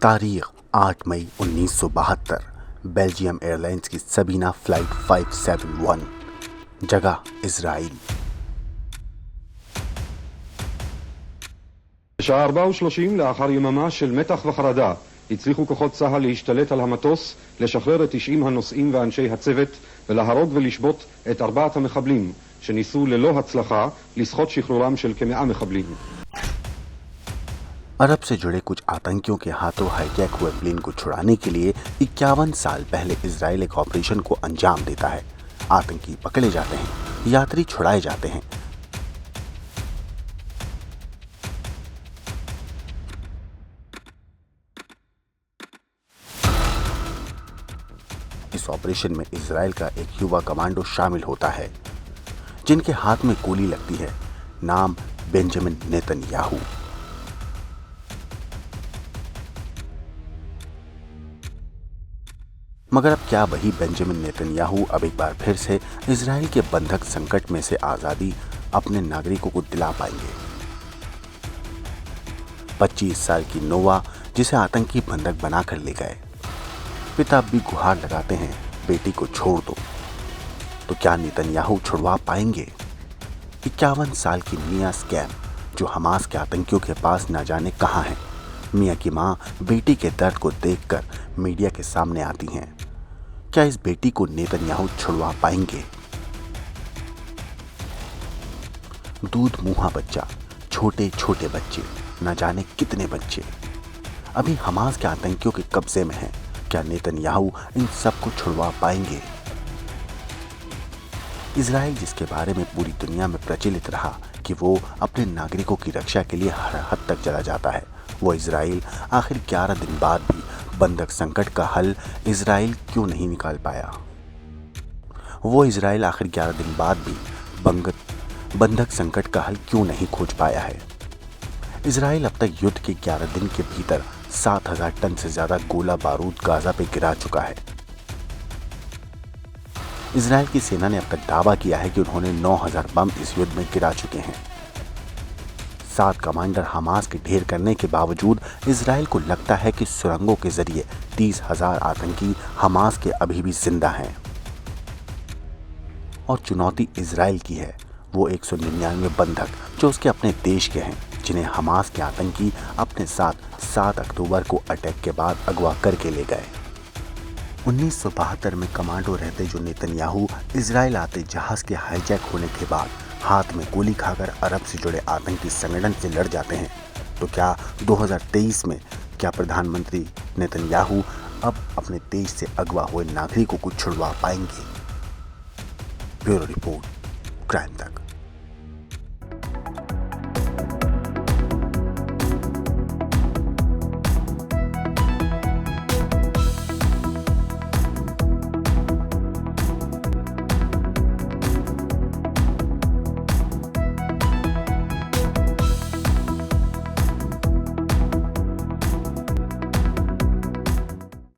तारीख 8 मई 1972। Belgium airlines की Sabina flight 571, जगह इजराइल। בשעה 4:30 לאחר יממה של מתח וחרדה הצליחו כוחות צה"ל להשתלט על המטוס, לשחרר את 90 הנוסעים ואנשי הצוות ולהרוג ולשבות את 4 המחבלים שניסו ללא הצלחה לסחוט שחרורם של כ100 מחבלים। अरब से जुड़े कुछ आतंकियों के हाथों हाईजैक हुए प्लेन को छुड़ाने के लिए 51 साल पहले इजराइल एक ऑपरेशन को अंजाम देता है। आतंकी पकड़े जाते हैं, यात्री छुड़ाए जाते हैं। इस ऑपरेशन में इजराइल का एक युवा कमांडो शामिल होता है जिनके हाथ में गोली लगती है। नाम बेंजामिन नेतन्याहू। मगर अब क्या वही बेंजामिन नेतन्याहू अब एक बार फिर से इजराइल के बंधक संकट में से आजादी अपने नागरिकों को दिला पाएंगे? 25 साल की नोवा, जिसे आतंकी बंधक बनाकर ले गए, पिता अब भी गुहार लगाते हैं, बेटी को छोड़ दो। तो क्या नेतन्याहू छुड़वा पाएंगे? 51 साल की मिया स्कैम, जो हमास के आतंकियों के पास ना जाने कहां है। मिया की मां बेटी के दर्द को देखकर मीडिया के सामने आती हैं। क्या इस बेटी को नेतन्याहू छुड़वा पाएंगे? दूध मुंहा बच्चा, छोटे छोटे बच्चे, न जाने कितने बच्चे अभी हमास के आतंकियों के कब्जे में हैं। क्या नेतन्याहू इन सबको छुड़वा पाएंगे? इजराइल, जिसके बारे में पूरी दुनिया में प्रचलित रहा कि वो अपने नागरिकों की रक्षा के लिए हर हद तक चला जाता है, वो इजराइल आखिर 11 दिन बाद भी बंधक संकट का हल इजराइल क्यों नहीं निकाल पाया? वो इजराइल आखिर 11 दिन बाद भी बंधक संकट का हल क्यों नहीं खोज पाया है? इजराइल अब तक युद्ध के 11 दिन के भीतर 7000 टन से ज्यादा गोला बारूद गाजा पे गिरा चुका है। इजराइल की सेना ने अब तक दावा किया है कि उन्होंने 9000 बम इस युद्ध में गिरा चुके हैं। 7 कमांडर हमास के ढेर करने के बावजूद इजराइल को लगता है कि सुरंगों के जरिए 30,000 आतंकी हमास के अभी भी जिंदा हैं। और चुनौती इजराइल की है, वो 199 बंधक जो उसके अपने देश के हैं, जिन्हें हमास के आतंकी अपने साथ 7 अक्टूबर को अटैक के बाद अगवा करके ले गए। 1972 में कमांडो रहते जो नेतन्याहू इजराइल आते जहाज के हाईजैक होने के बाद हाथ में गोली खाकर अरब से जुड़े आतंकी संगठन से लड़ जाते हैं, तो क्या 2023 में क्या प्रधानमंत्री नेतन्याहू अब अपने देश से अगवा हुए नागरिकों को छुड़वा पाएंगे? ब्यूरो रिपोर्ट, क्राइम तक।